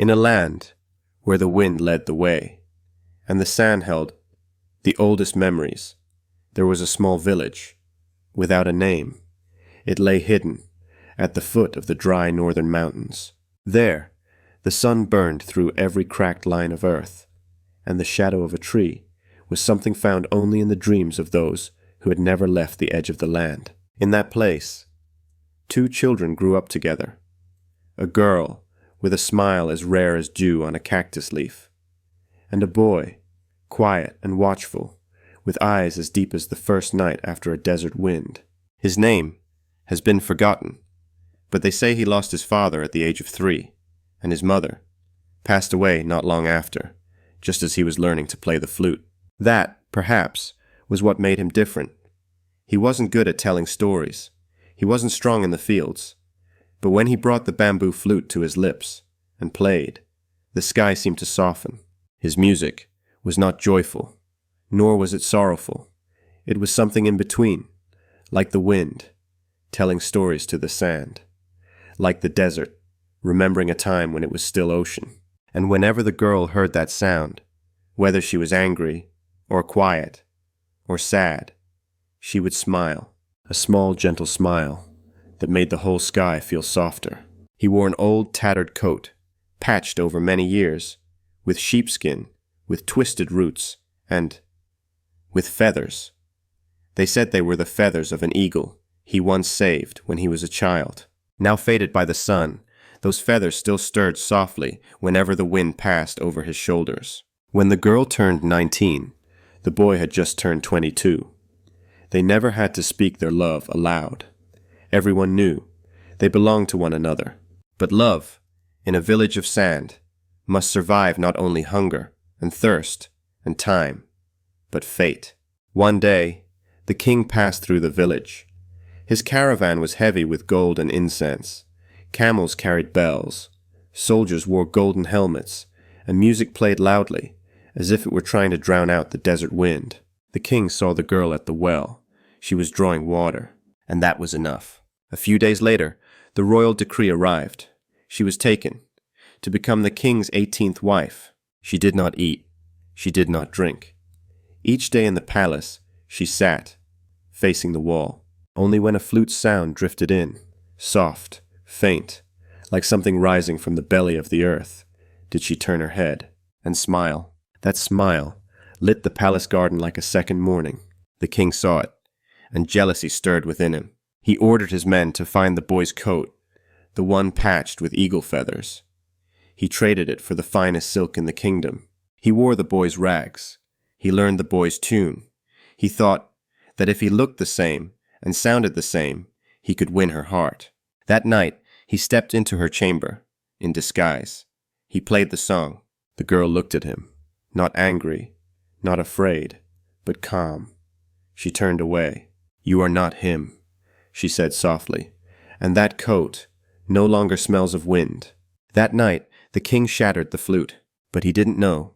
In a land where the wind led the way, and the sand held the oldest memories, there was a small village, without a name. It lay hidden at the foot of the dry northern mountains. There, the sun burned through every cracked line of earth, and the shadow of a tree was something found only in the dreams of those who had never left the edge of the land. In that place, 2 children grew up together. A girl with a smile as rare as dew on a cactus leaf, and a boy, quiet and watchful, with eyes as deep as the first night after a desert wind. His name has been forgotten, but they say he lost his father at the age of 3, and his mother passed away not long after, just as he was learning to play the flute. That, perhaps, was what made him different. He wasn't good at telling stories. He wasn't strong in the fields. But when he brought the bamboo flute to his lips and played, the sky seemed to soften. His music was not joyful, nor was it sorrowful. It was something in between, like the wind, telling stories to the sand, like the desert, remembering a time when it was still ocean. And whenever the girl heard that sound, whether she was angry, or quiet, or sad, she would smile, a small, gentle smile that made the whole sky feel softer. He wore an old, tattered coat, patched over many years, with sheepskin, with twisted roots, and with feathers. They said they were the feathers of an eagle he once saved when he was a child. Now faded by the sun, those feathers still stirred softly whenever the wind passed over his shoulders. When the girl turned 19, the boy had just turned 22. They never had to speak their love aloud. Everyone knew they belonged to one another. But love, in a village of sand, must survive not only hunger and thirst and time, but fate. One day, the king passed through the village. His caravan was heavy with gold and incense. Camels carried bells. Soldiers wore golden helmets, and music played loudly, as if it were trying to drown out the desert wind. The king saw the girl at the well. She was drawing water, and that was enough. A few days later, the royal decree arrived. She was taken to become the king's 18th wife. She did not eat. She did not drink. Each day in the palace, she sat, facing the wall. Only when a flute's sound drifted in, soft, faint, like something rising from the belly of the earth, did she turn her head and smile. That smile lit the palace garden like a second morning. The king saw it, and jealousy stirred within him. He ordered his men to find the boy's coat, the one patched with eagle feathers. He traded it for the finest silk in the kingdom. He wore the boy's rags. He learned the boy's tune. He thought that if he looked the same and sounded the same, he could win her heart. That night, he stepped into her chamber, in disguise. He played the song. The girl looked at him, not angry, not afraid, but calm. She turned away. "You are not him," she said softly, "and that coat no longer smells of wind." That night, the king shattered the flute, but he didn't know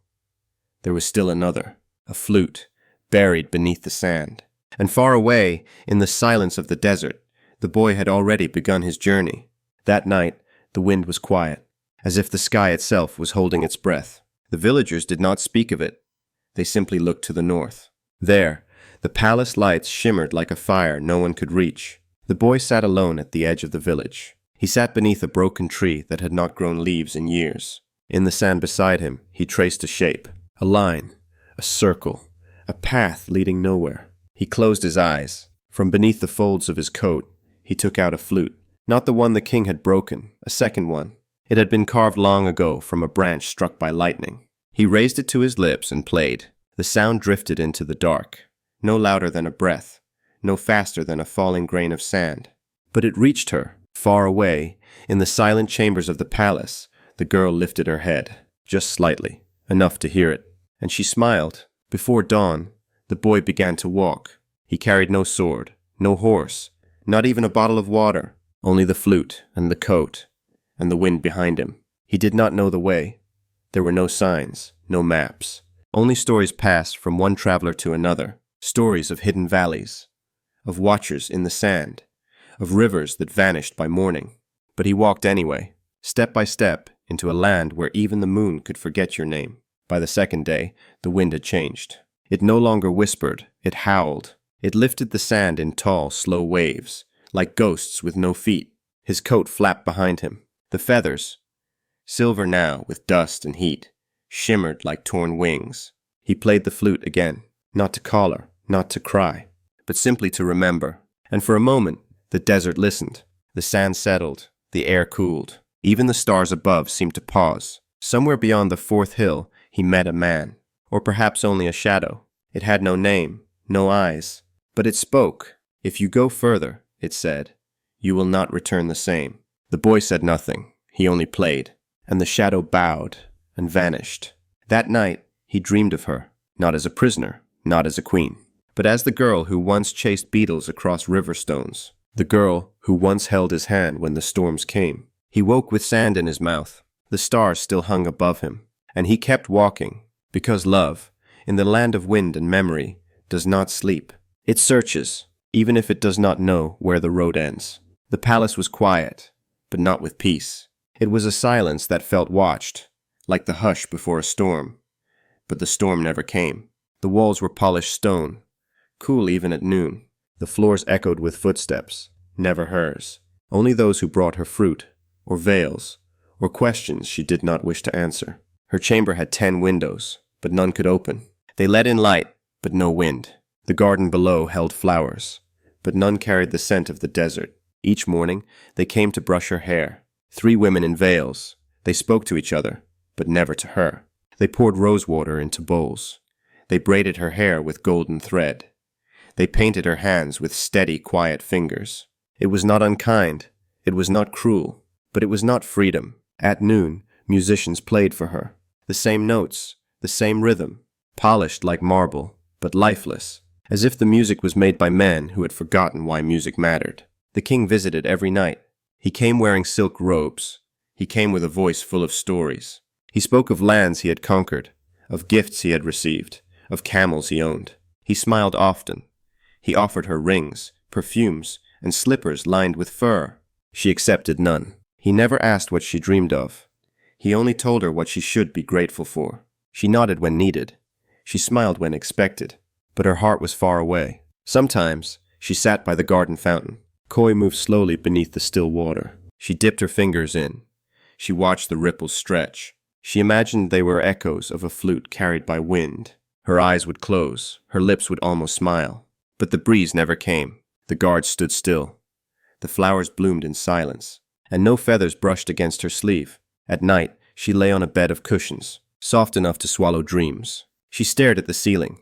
there was still another, a flute, buried beneath the sand. And far away, in the silence of the desert, the boy had already begun his journey. That night, the wind was quiet, as if the sky itself was holding its breath. The villagers did not speak of it. They simply looked to the north. There, the palace lights shimmered like a fire no one could reach. The boy sat alone at the edge of the village. He sat beneath a broken tree that had not grown leaves in years. In the sand beside him, he traced a shape, a line, a circle, a path leading nowhere. He closed his eyes. From beneath the folds of his coat, he took out a flute. Not the one the king had broken, a second one. It had been carved long ago from a branch struck by lightning. He raised it to his lips and played. The sound drifted into the dark, no louder than a breath, no faster than a falling grain of sand. But it reached her. Far away, in the silent chambers of the palace, the girl lifted her head, just slightly, enough to hear it, and she smiled. Before dawn, the boy began to walk. He carried no sword, no horse, not even a bottle of water, only the flute and the coat, and the wind behind him. He did not know the way. There were no signs, no maps. Only stories passed from one traveler to another, stories of hidden valleys, of watchers in the sand, of rivers that vanished by morning. But he walked anyway. Step by step, into a land where even the moon could forget your name. By the second day, the wind had changed. It no longer whispered, it howled. It lifted the sand in tall, slow waves, like ghosts with no feet. His coat flapped behind him. The feathers, silver now with dust and heat, shimmered like torn wings. He played the flute again, not to call her, not to cry, but simply to remember. And for a moment, the desert listened. The sand settled, the air cooled. Even the stars above seemed to pause. Somewhere beyond the fourth hill, he met a man, or perhaps only a shadow. It had no name, no eyes, but it spoke. If you go further, it said, you will not return the same. The boy said nothing. He only played, and the shadow bowed and vanished. That night, he dreamed of her, not as a prisoner, not as a queen, but as the girl who once chased beetles across river stones, the girl who once held his hand when the storms came. He woke with sand in his mouth. The stars still hung above him, and he kept walking, because love, in the land of wind and memory, does not sleep. It searches, even if it does not know where the road ends. The palace was quiet, but not with peace. It was a silence that felt watched, like the hush before a storm. But the storm never came. The walls were polished stone, cool even at noon. The floors echoed with footsteps, never hers. Only those who brought her fruit, or veils, or questions she did not wish to answer. Her chamber had 10 windows, but none could open. They let in light, but no wind. The garden below held flowers, but none carried the scent of the desert. Each morning, they came to brush her hair. 3 women in veils. They spoke to each other, but never to her. They poured rose water into bowls. They braided her hair with golden thread. They painted her hands with steady, quiet fingers. It was not unkind. It was not cruel. But it was not freedom. At noon, musicians played for her. The same notes, the same rhythm, polished like marble, but lifeless, as if the music was made by men who had forgotten why music mattered. The king visited every night. He came wearing silk robes. He came with a voice full of stories. He spoke of lands he had conquered, of gifts he had received, of camels he owned. He smiled often. He offered her rings, perfumes, and slippers lined with fur. She accepted none. He never asked what she dreamed of. He only told her what she should be grateful for. She nodded when needed. She smiled when expected, but her heart was far away. Sometimes, she sat by the garden fountain. Koi moved slowly beneath the still water. She dipped her fingers in. She watched the ripples stretch. She imagined they were echoes of a flute carried by wind. Her eyes would close. Her lips would almost smile. But the breeze never came. The guards stood still. The flowers bloomed in silence, and no feathers brushed against her sleeve. At night, she lay on a bed of cushions, soft enough to swallow dreams. She stared at the ceiling.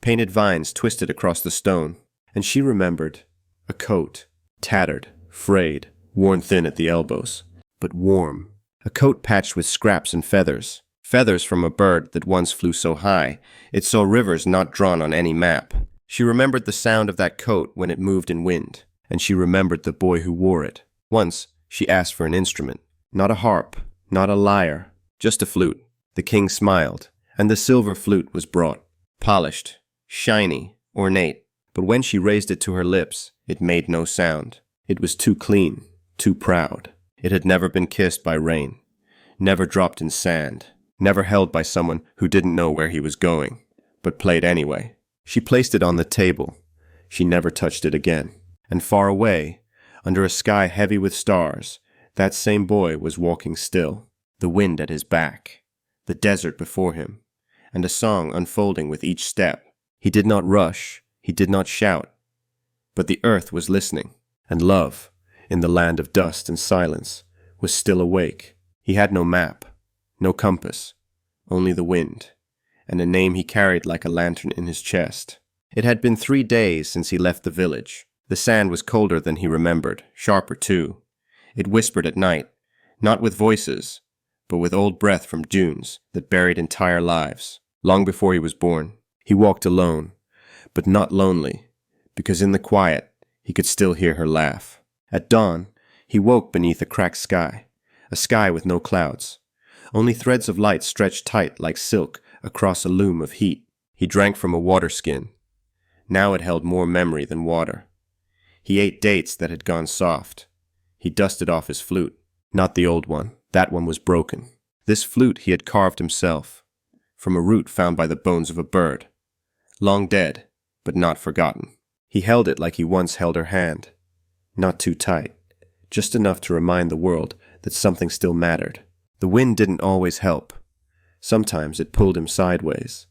Painted vines twisted across the stone, and she remembered a coat, tattered, frayed, worn thin at the elbows, but warm. A coat patched with scraps and feathers. Feathers from a bird that once flew so high, it saw rivers not drawn on any map. She remembered the sound of that coat when it moved in wind, and she remembered the boy who wore it. Once, she asked for an instrument. Not a harp, not a lyre, just a flute. The king smiled, and the silver flute was brought, polished, shiny, ornate. But when she raised it to her lips, it made no sound. It was too clean, too proud. It had never been kissed by rain, never dropped in sand, never held by someone who didn't know where he was going, but played anyway. She placed it on the table. She never touched it again. And far away, under a sky heavy with stars, that same boy was walking still, the wind at his back, the desert before him, and a song unfolding with each step. He did not rush, he did not shout, but the earth was listening, and love, in the land of dust and silence, was still awake. He had no map, no compass, only the wind, and a name he carried like a lantern in his chest. It had been 3 days since he left the village. The sand was colder than he remembered, sharper too. It whispered at night, not with voices, but with old breath from dunes that buried entire lives. Long before he was born, he walked alone, but not lonely, because in the quiet, he could still hear her laugh. At dawn, he woke beneath a cracked sky, a sky with no clouds. Only threads of light stretched tight like silk across a loom of heat. He drank from a water skin. Now it held more memory than water. He ate dates that had gone soft. He dusted off his flute, not the old one, That one was broken. This flute he had carved himself, from a root found by the bones of a bird, long dead, but not forgotten. He held it like he once held her hand, not too tight, just enough to remind the world that something still mattered. The wind didn't always help. Sometimes it pulled him sideways.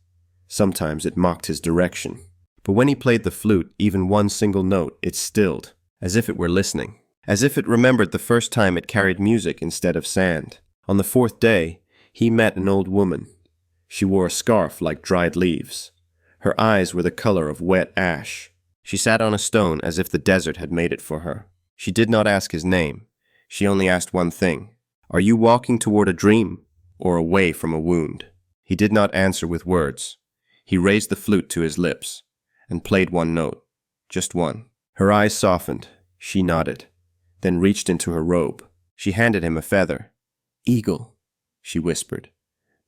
Sometimes it mocked his direction. But when he played the flute, even one single note, it stilled, as if it were listening, as if it remembered the first time it carried music instead of sand. On the fourth day, he met an old woman. She wore a scarf like dried leaves. Her eyes were the color of wet ash. She sat on a stone as if the desert had made it for her. She did not ask his name. She only asked one thing. Are you walking toward a dream or away from a wound? He did not answer with words. He raised the flute to his lips and played one note, just one. Her eyes softened. She nodded, then reached into her robe. She handed him a feather. Eagle, she whispered,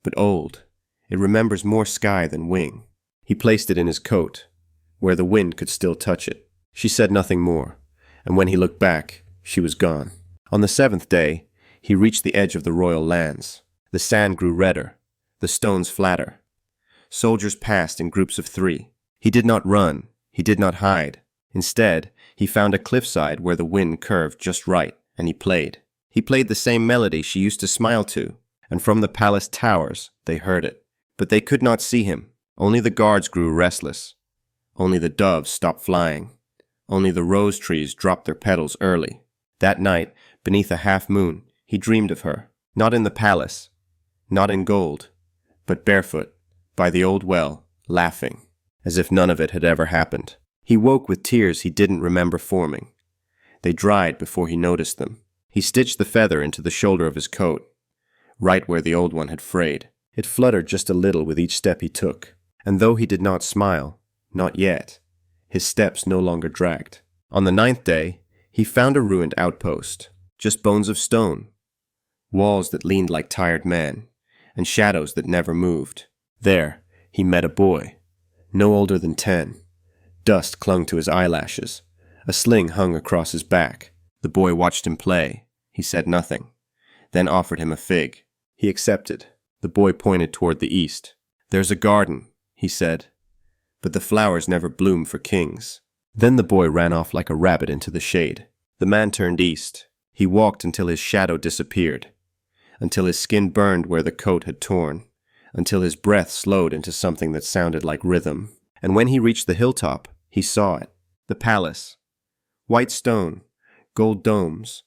but old. It remembers more sky than wing. He placed it in his coat, where the wind could still touch it. She said nothing more, and when he looked back, she was gone. On the seventh day, he reached the edge of the royal lands. The sand grew redder, the stones flatter. Soldiers passed in groups of 3. He did not run, he did not hide. Instead, he found a cliffside where the wind curved just right, and he played. He played the same melody she used to smile to, and from the palace towers they heard it. But they could not see him. Only the guards grew restless. Only the doves stopped flying. Only the rose trees dropped their petals early. That night, beneath a half moon, he dreamed of her. Not in the palace, not in gold, but barefoot, by the old well, laughing, as if none of it had ever happened. He woke with tears he didn't remember forming. They dried before he noticed them. He stitched the feather into the shoulder of his coat, right where the old one had frayed. It fluttered just a little with each step he took, and though he did not smile, not yet, his steps no longer dragged. On the 9th day, he found a ruined outpost, just bones of stone, walls that leaned like tired men, and shadows that never moved. There, he met a boy, no older than 10. Dust clung to his eyelashes. A sling hung across his back. The boy watched him play. He said nothing, then offered him a fig. He accepted. The boy pointed toward the east. There's a garden, he said, but the flowers never bloom for kings. Then the boy ran off like a rabbit into the shade. The man turned east. He walked until his shadow disappeared, until his skin burned where the coat had torn, until his breath slowed into something that sounded like rhythm. And when he reached the hilltop, he saw it, the palace. White stone, gold domes,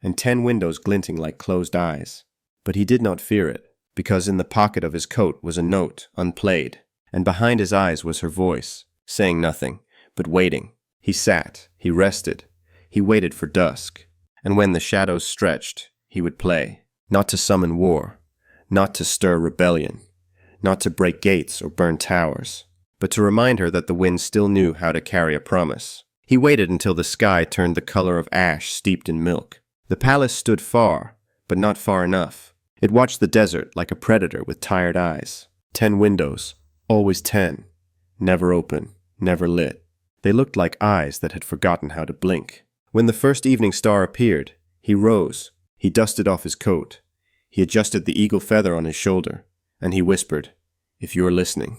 and 10 windows glinting like closed eyes. But he did not fear it, because in the pocket of his coat was a note, unplayed, and behind his eyes was her voice, saying nothing, but waiting. He sat, he rested, he waited for dusk, and when the shadows stretched, he would play, not to summon war, not to stir rebellion, not to break gates or burn towers, but to remind her that the wind still knew how to carry a promise. He waited until the sky turned the color of ash steeped in milk. The palace stood far, but not far enough. It watched the desert like a predator with tired eyes. 10 windows, always 10, never open, never lit. They looked like eyes that had forgotten how to blink. When the first evening star appeared, he rose. He dusted off his coat. He adjusted the eagle feather on his shoulder, and he whispered, "If you're listening,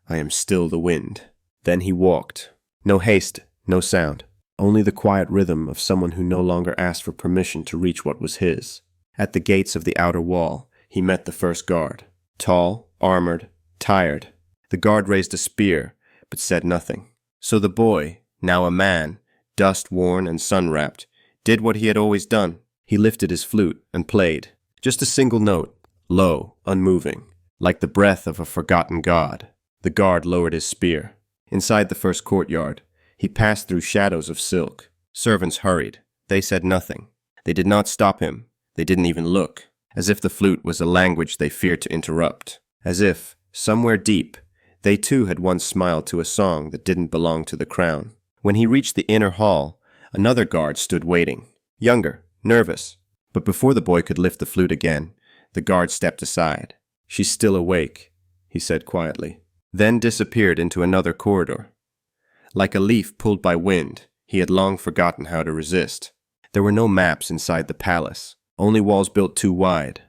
I am still the wind." Then he walked. No haste, no sound, only the quiet rhythm of someone who no longer asked for permission to reach what was his. At the gates of the outer wall, he met the first guard. Tall, armored, tired. The guard raised a spear, but said nothing. So the boy, now a man, dust-worn and sun-wrapped, did what he had always done. He lifted his flute and played. Just a single note, low, unmoving, like the breath of a forgotten god. The guard lowered his spear. Inside the first courtyard, he passed through shadows of silk. Servants hurried. They said nothing. They did not stop him. They didn't even look. As if the flute was a language they feared to interrupt. As if, somewhere deep, they too had once smiled to a song that didn't belong to the crown. When he reached the inner hall, another guard stood waiting. Younger, nervous. But before the boy could lift the flute again, the guard stepped aside. "She's still awake," he said quietly. Then disappeared into another corridor. Like a leaf pulled by wind, he had long forgotten how to resist. There were no maps inside the palace. Only walls built too wide,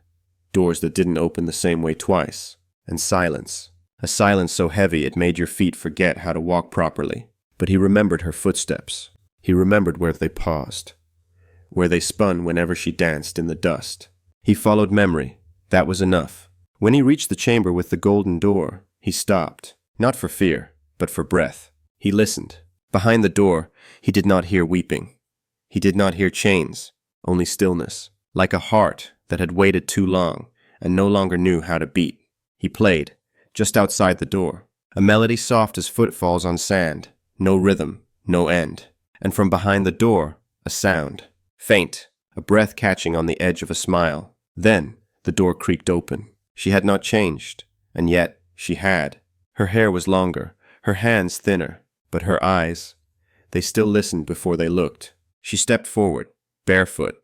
doors that didn't open the same way twice, and silence. A silence so heavy it made your feet forget how to walk properly. But he remembered her footsteps. He remembered where they paused, where they spun whenever she danced in the dust. He followed memory. That was enough. When he reached the chamber with the golden door, he stopped, not for fear, but for breath. He listened. Behind the door, he did not hear weeping. He did not hear chains, only stillness, like a heart that had waited too long and no longer knew how to beat. He played, just outside the door, a melody soft as footfalls on sand, no rhythm, no end. And from behind the door, a sound, faint, a breath catching on the edge of a smile. Then, the door creaked open. She had not changed, and yet she had. Her hair was longer, her hands thinner, but her eyes, they still listened before they looked. She stepped forward, barefoot,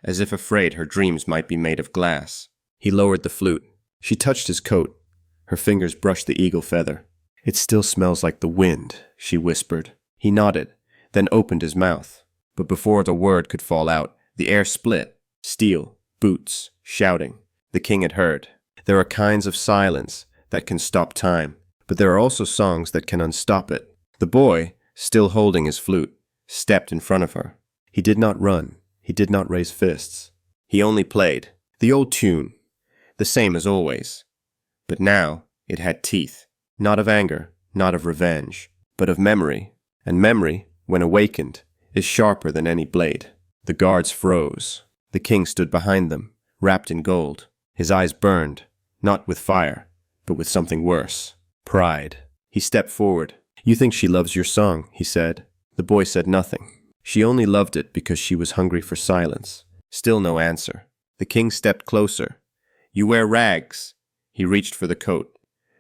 as if afraid her dreams might be made of glass. He lowered the flute. She touched his coat. Her fingers brushed the eagle feather. "It still smells like the wind," she whispered. He nodded, then opened his mouth. But before the word could fall out, the air split. Steel, boots, shouting. The king had heard. There are kinds of silence that can stop time, but there are also songs that can unstop it. The boy, still holding his flute, stepped in front of her. He did not run. He did not raise fists. He only played. The old tune. The same as always. But now it had teeth. Not of anger, not of revenge, but of memory. And memory, when awakened, is sharper than any blade. The guards froze. The king stood behind them, wrapped in gold. His eyes burned, not with fire, but with something worse. Pride. He stepped forward. "You think she loves your song," he said. The boy said nothing. She only loved it because she was hungry for silence. Still no answer. The king stepped closer. "You wear rags." He reached for the coat.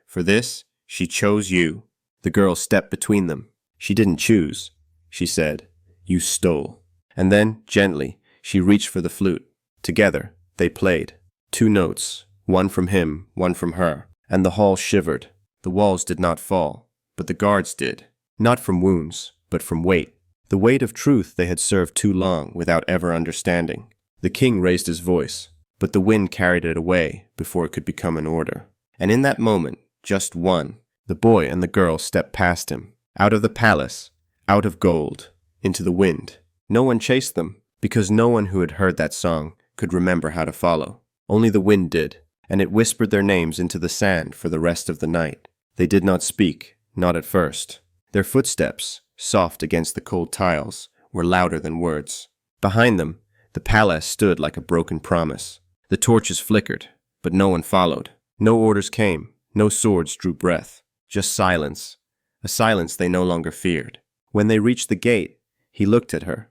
"For this, she chose you." The girl stepped between them. "She didn't choose," she said. "You stole." And then, gently, she reached for the flute. Together, they played. 2 notes, one from him, one from her. And the hall shivered. The walls did not fall, but the guards did. Not from wounds, but from weight. The weight of truth they had served too long without ever understanding. The king raised his voice, but the wind carried it away before it could become an order. And in that moment, just one, the boy and the girl stepped past him, out of the palace, out of gold, into the wind. No one chased them, because no one who had heard that song could remember how to follow. Only the wind did, and it whispered their names into the sand for the rest of the night. They did not speak, not at first. Their footsteps, soft against the cold tiles, were louder than words. Behind them, the palace stood like a broken promise. The torches flickered, but no one followed. No orders came, no swords drew breath. Just silence, a silence they no longer feared. When they reached the gate, he looked at her.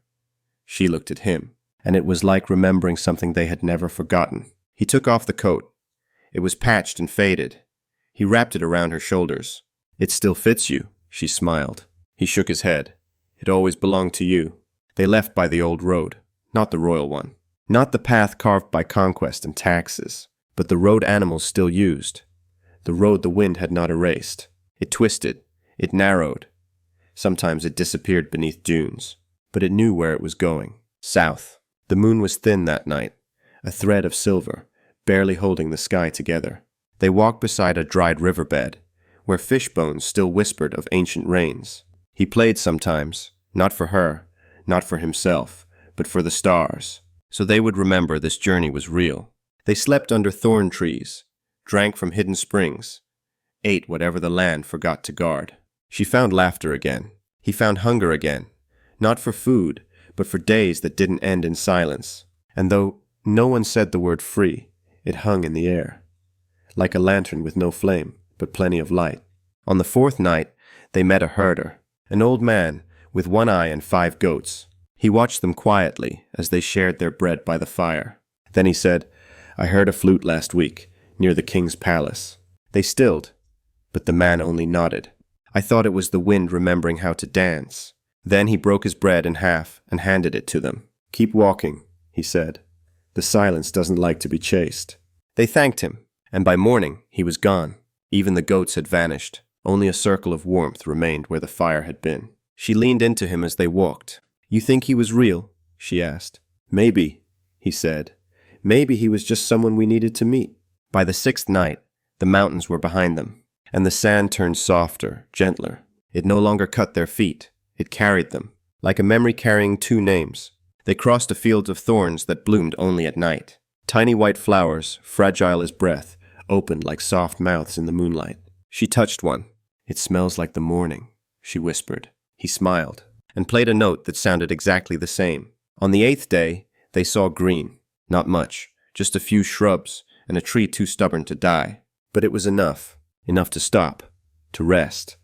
She looked at him, and it was like remembering something they had never forgotten. He took off the coat. It was patched and faded. He wrapped it around her shoulders. "It still fits you," she smiled. He shook his head. "It always belonged to you." They left by the old road, not the royal one. Not the path carved by conquest and taxes, but the road animals still used. The road the wind had not erased. It twisted. It narrowed. Sometimes it disappeared beneath dunes, but it knew where it was going. South. The moon was thin that night, a thread of silver, barely holding the sky together. They walked beside a dried riverbed, where fish bones still whispered of ancient rains. He played sometimes, not for her, not for himself, but for the stars, so they would remember this journey was real. They slept under thorn trees, drank from hidden springs, ate whatever the land forgot to guard. She found laughter again. He found hunger again, not for food, but for days that didn't end in silence. And though no one said the word free, it hung in the air, like a lantern with no flame, but plenty of light. On the 4th night, they met a herder, an old man with 1 eye and 5 goats. He watched them quietly as they shared their bread by the fire. Then he said, "I heard a flute last week, near the king's palace." They stilled, but the man only nodded. "I thought it was the wind remembering how to dance." Then he broke his bread in half and handed it to them. "Keep walking," he said. "The silence doesn't like to be chased." They thanked him, and by morning he was gone. Even the goats had vanished. Only a circle of warmth remained where the fire had been. She leaned into him as they walked. "You think he was real?" she asked. "Maybe," he said. Maybe he was just someone we needed to meet. By the sixth night, the mountains were behind them, and the sand turned softer, gentler. It no longer cut their feet. It carried them, like a memory carrying two names. They crossed a field of thorns that bloomed only at night. Tiny white flowers, fragile as breath, opened like soft mouths in the moonlight. She touched one. "It smells like the morning," she whispered. He smiled, and played a note that sounded exactly the same. On the eighth day, they saw green. Not much, just a few shrubs, and a tree too stubborn to die. But it was enough to stop, to rest,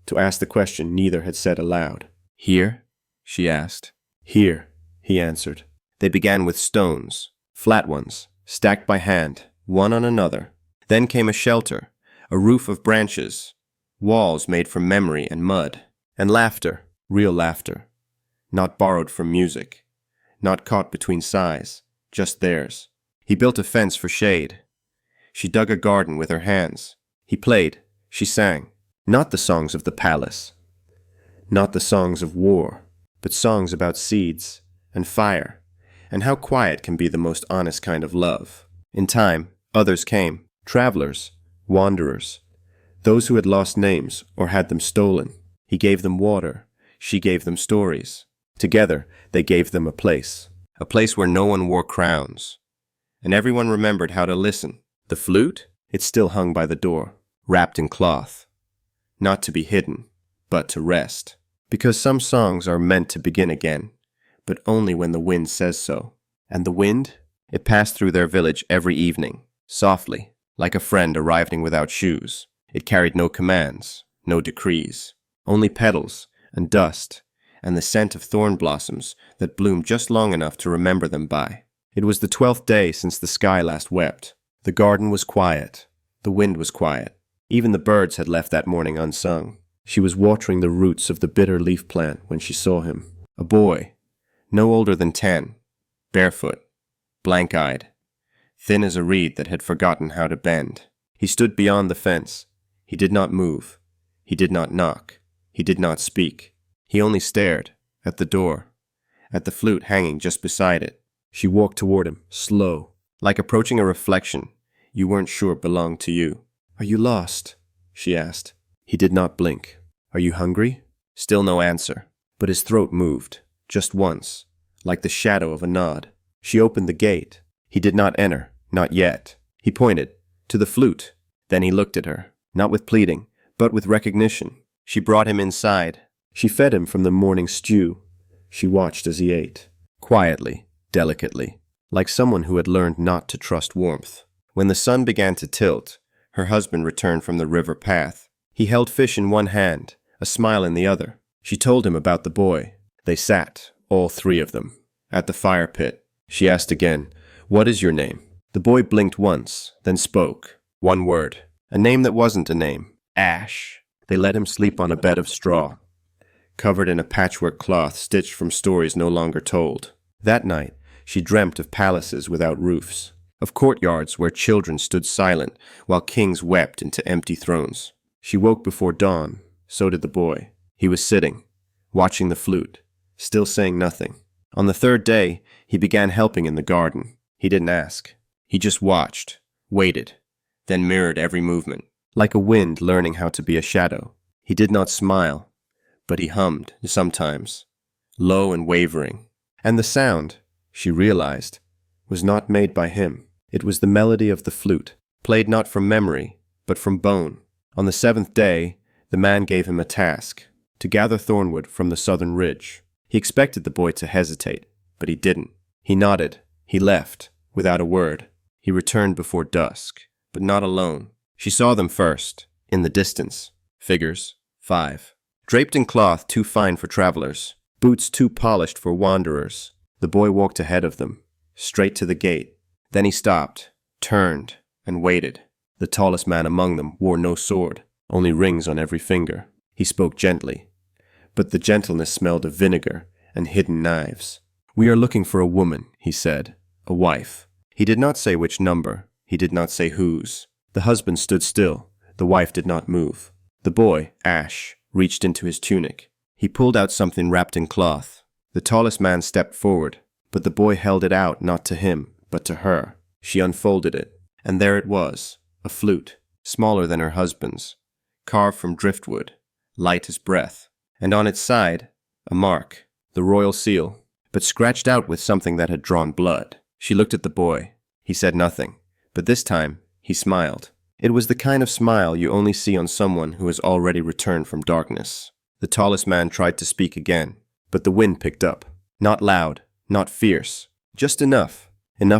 to ask the question neither had said aloud. "Here?" she asked. "Here," he answered. They began with stones, flat ones, stacked by hand, one on another. Then came a shelter, a roof of branches, walls made from memory and mud, and laughter, real laughter, not borrowed from music, not caught between sighs, just theirs. He built a fence for shade. She dug a garden with her hands. He played, she sang, not the songs of the palace, not the songs of war, but songs about seeds and fire, and how quiet can be the most honest kind of love. In time, others came, travelers, wanderers, those who had lost names or had them stolen. He gave them water, she gave them stories. Together, they gave them a place where no one wore crowns, and everyone remembered how to listen. The flute? It still hung by the door, wrapped in cloth, not to be hidden, but to rest. Because some songs are meant to begin again, but only when the wind says so. And the wind? It passed through their village every evening, softly, like a friend arriving without shoes. It carried no commands, no decrees, only petals and dust, and the scent of thorn blossoms that bloomed just long enough to remember them by. It was the 12th day since the sky last wept. The garden was quiet. The wind was quiet. Even the birds had left that morning unsung. She was watering the roots of the bitter leaf plant when she saw him. A boy, no older than 10, barefoot, blank-eyed, thin as a reed that had forgotten how to bend. He stood beyond the fence. He did not move. He did not knock. He did not speak. He only stared, at the door, at the flute hanging just beside it. She walked toward him, slow, like approaching a reflection you weren't sure belonged to you. "Are you lost?" she asked. He did not blink. "Are you hungry?" Still no answer, but his throat moved, just once, like the shadow of a nod. She opened the gate. He did not enter, not yet. He pointed, to the flute. Then he looked at her, not with pleading, but with recognition. She brought him inside. She fed him from the morning stew. She watched as he ate, quietly, delicately, like someone who had learned not to trust warmth. When the sun began to tilt, her husband returned from the river path. He held fish in one hand, a smile in the other. She told him about the boy. They sat, all three of them, at the fire pit. She asked again, "What is your name?" The boy blinked once, then spoke. One word. A name that wasn't a name. Ash. They let him sleep on a bed of straw, covered in a patchwork cloth stitched from stories no longer told. That night, she dreamt of palaces without roofs, of courtyards where children stood silent while kings wept into empty thrones. She woke before dawn. So did the boy. He was sitting, watching the flute, still saying nothing. On the third day, he began helping in the garden. He didn't ask. He just watched, waited, then mirrored every movement, like a wind learning how to be a shadow. He did not smile, but he hummed sometimes, low and wavering. And the sound, she realized, was not made by him. It was the melody of the flute, played not from memory, but from bone. On the 7th day, the man gave him a task, to gather thornwood from the southern ridge. He expected the boy to hesitate, but he didn't. He nodded. He left, without a word. He returned before dusk, but not alone. She saw them first, in the distance. Figures, 5. Draped in cloth too fine for travelers, boots too polished for wanderers. The boy walked ahead of them, straight to the gate. Then he stopped, turned, and waited. The tallest man among them wore no sword, only rings on every finger. He spoke gently, but the gentleness smelled of vinegar and hidden knives. "We are looking for a woman," he said, "a wife." He did not say which number. He did not say whose. The husband stood still. The wife did not move. The boy, Ash, reached into his tunic. He pulled out something wrapped in cloth. The tallest man stepped forward, but the boy held it out not to him, but to her. She unfolded it, and there it was, a flute, smaller than her husband's, carved from driftwood, light as breath, and on its side, a mark, the royal seal, but scratched out with something that had drawn blood. She looked at the boy. He said nothing, but this time he smiled. It was the kind of smile you only see on someone who has already returned from darkness. The tallest man tried to speak again, but the wind picked up. Not loud, not fierce, just enough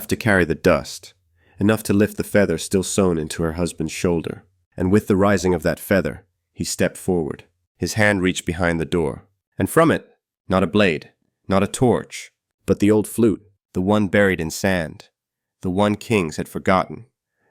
to carry the dust, enough to lift the feather still sewn into her husband's shoulder. And with the rising of that feather, he stepped forward. His hand reached behind the door, and from it, not a blade, not a torch, but the old flute, the one buried in sand, the one kings had forgotten,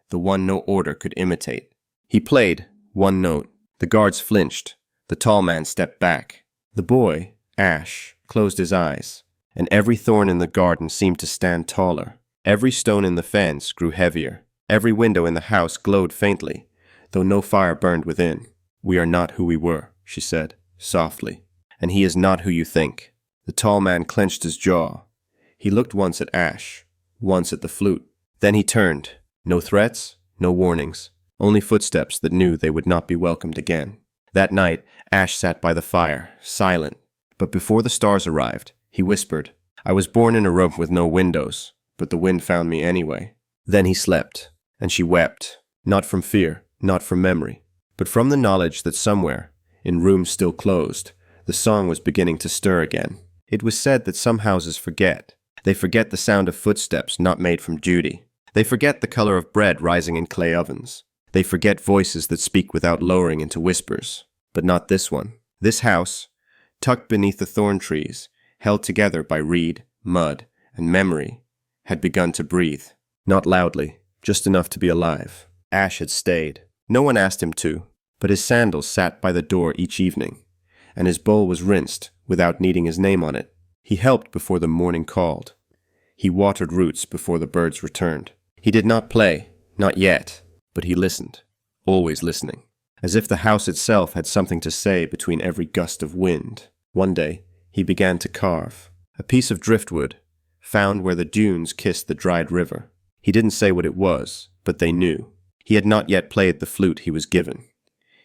the one no order could imitate. He played one note. The guards flinched. The tall man stepped back. The boy, Ash, closed his eyes, and every thorn in the garden seemed to stand taller. Every stone in the fence grew heavier. Every window in the house glowed faintly, though no fire burned within. "We are not who we were," she said, softly, "and he is not who you think." The tall man clenched his jaw. He looked once at Ash, once at the flute. Then he turned. No threats, no warnings, only footsteps that knew they would not be welcomed again. That night, Ash sat by the fire, silent. But before the stars arrived, he whispered, "I was born in a room with no windows, but the wind found me anyway." Then he slept, and she wept, not from fear, not from memory, but from the knowledge that somewhere, in rooms still closed, the song was beginning to stir again. It was said that some houses forget. They forget the sound of footsteps not made from duty. They forget the color of bread rising in clay ovens. They forget voices that speak without lowering into whispers. But not this one. This house, tucked beneath the thorn trees, held together by reed, mud, and memory, had begun to breathe. Not loudly, just enough to be alive. Ash had stayed. No one asked him to, but his sandals sat by the door each evening, and his bowl was rinsed without needing his name on it. He helped before the morning called. He watered roots before the birds returned. He did not play, not yet, but he listened, always listening, as if the house itself had something to say between every gust of wind. One day, he began to carve. A piece of driftwood, found where the dunes kissed the dried river. He didn't say what it was, but they knew. He had not yet played the flute he was given.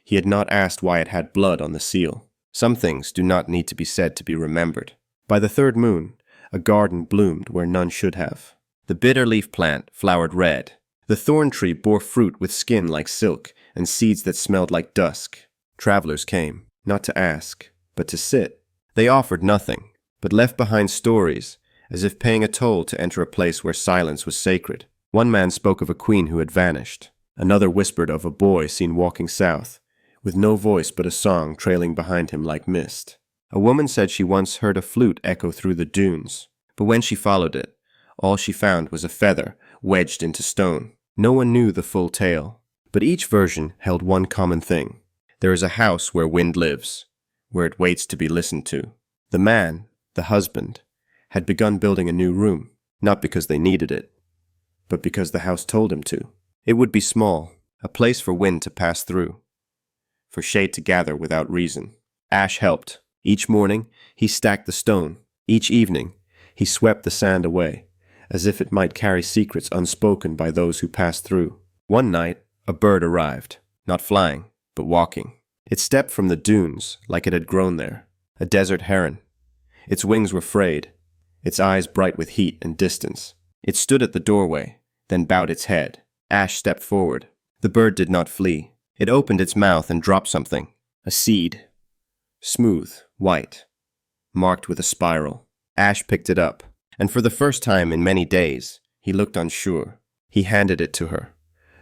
He had not asked why it had blood on the seal. Some things do not need to be said to be remembered. By the third moon, a garden bloomed where none should have. The bitter leaf plant flowered red. The thorn tree bore fruit with skin like silk and seeds that smelled like dusk. Travelers came, not to ask, but to sit. They offered nothing, but left behind stories, as if paying a toll to enter a place where silence was sacred. One man spoke of a queen who had vanished. Another whispered of a boy seen walking south, with no voice but a song trailing behind him like mist. A woman said she once heard a flute echo through the dunes, but when she followed it, all she found was a feather wedged into stone. No one knew the full tale, but each version held one common thing. There is a house where wind lives, where it waits to be listened to. The man, the husband, had begun building a new room, not because they needed it, but because the house told him to. It would be small, a place for wind to pass through, for shade to gather without reason. Ash helped. Each morning, he stacked the stone. Each evening, he swept the sand away, as if it might carry secrets unspoken by those who passed through. One night, a bird arrived, not flying, but walking. It stepped from the dunes like it had grown there, a desert heron. Its wings were frayed, its eyes bright with heat and distance. It stood at the doorway, then bowed its head. Ash stepped forward. The bird did not flee. It opened its mouth and dropped something, a seed, smooth, white, marked with a spiral. Ash picked it up, and for the first time in many days, he looked unsure. He handed it to her,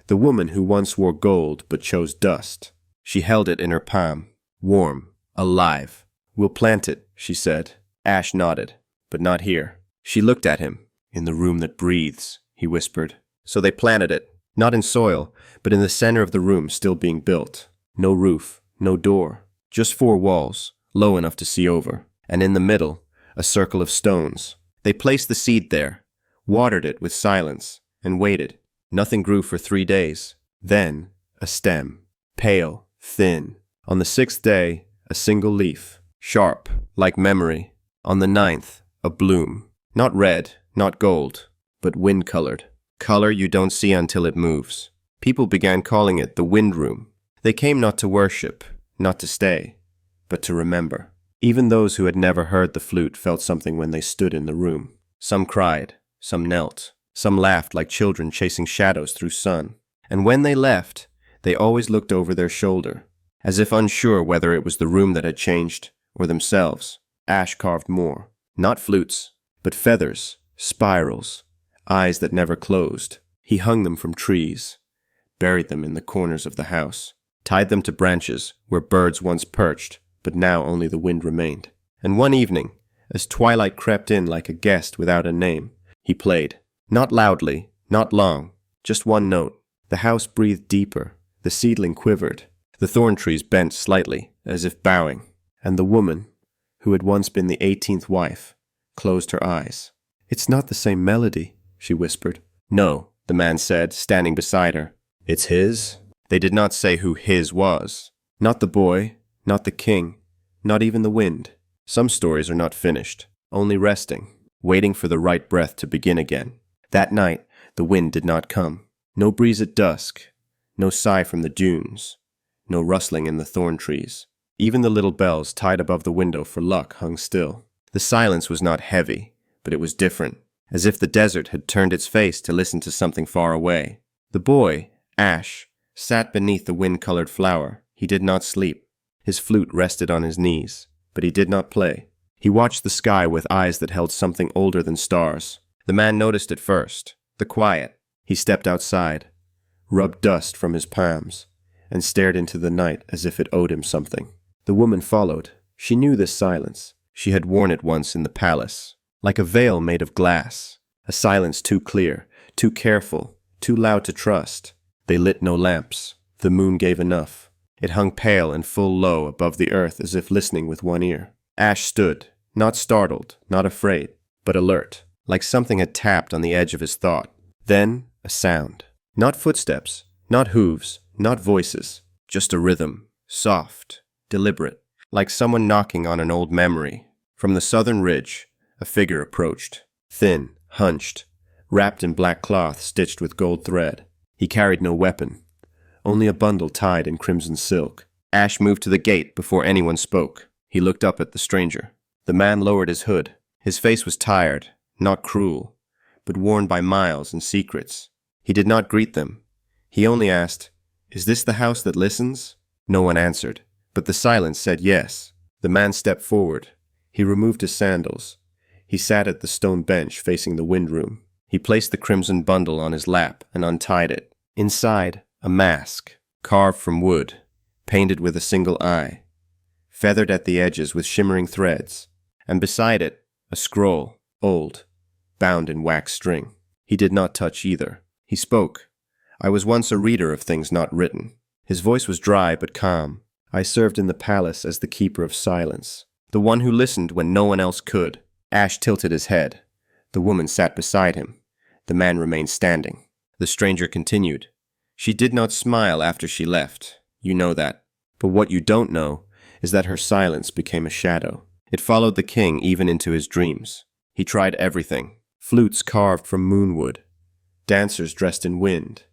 the woman who once wore gold but chose dust. She held it in her palm, warm, alive. "We'll plant it," she said. Ash nodded, but not here. She looked at him. "In the room that breathes," he whispered. So they planted it, not in soil, but in the center of the room still being built. No roof, no door, just 4 walls, low enough to see over, and in the middle, a circle of stones. They placed the seed there, watered it with silence, and waited. Nothing grew for 3 days. Then, a stem, pale, thin. On the 6th day, a single leaf, sharp, like memory. On the 9th, a bloom, not red, not gold, but wind-colored. Color you don't see until it moves. People began calling it the wind room. They came not to worship, not to stay, but to remember. Even those who had never heard the flute felt something when they stood in the room. Some cried, some knelt, some laughed like children chasing shadows through sun. And when they left, they always looked over their shoulder, as if unsure whether it was the room that had changed or themselves. Ash carved more, not flutes, but feathers, spirals, eyes that never closed. He hung them from trees, buried them in the corners of the house, tied them to branches where birds once perched, but now only the wind remained. And one evening, as twilight crept in like a guest without a name, he played. Not loudly, not long, just one note. The house breathed deeper, the seedling quivered, the thorn trees bent slightly, as if bowing, and the woman, who had once been the 18th wife, closed her eyes. "It's not the same melody," she whispered. "No," the man said, standing beside her. "It's his?" They did not say who his was. Not the boy, not the king, not even the wind. Some stories are not finished, only resting, waiting for the right breath to begin again. That night, the wind did not come. No breeze at dusk, no sigh from the dunes, no rustling in the thorn trees. Even the little bells tied above the window for luck hung still. The silence was not heavy, but it was different, as if the desert had turned its face to listen to something far away. The boy, Ash, sat beneath the wind-colored flower. He did not sleep. His flute rested on his knees, but he did not play. He watched the sky with eyes that held something older than stars. The man noticed it first, the quiet. He stepped outside, rubbed dust from his palms, and stared into the night as if it owed him something. The woman followed. She knew this silence. She had worn it once in the palace, like a veil made of glass, a silence too clear, too careful, too loud to trust. They lit no lamps. The moon gave enough. It hung pale and full low above the earth as if listening with one ear. Ash stood, not startled, not afraid, but alert, like something had tapped on the edge of his thought. Then a sound. Not footsteps, not hooves, not voices, just a rhythm, soft, deliberate, like someone knocking on an old memory. From the southern ridge, a figure approached, thin, hunched, wrapped in black cloth stitched with gold thread. He carried no weapon, only a bundle tied in crimson silk. Ash moved to the gate before anyone spoke. He looked up at the stranger. The man lowered his hood. His face was tired, not cruel, but worn by miles and secrets. He did not greet them. He only asked, "Is this the house that listens?" No one answered, but the silence said yes. The man stepped forward. He removed his sandals. He sat at the stone bench facing the wind room. He placed the crimson bundle on his lap and untied it. Inside, a mask, carved from wood, painted with a single eye, feathered at the edges with shimmering threads, and beside it, a scroll, old, bound in wax string. He did not touch either. He spoke. "I was once a reader of things not written." His voice was dry but calm. "I served in the palace as the keeper of silence, the one who listened when no one else could." Ash tilted his head. The woman sat beside him. The man remained standing. The stranger continued. "She did not smile after she left. You know that. But what you don't know is that her silence became a shadow. It followed the king even into his dreams. He tried everything. Flutes carved from moonwood, dancers dressed in wind,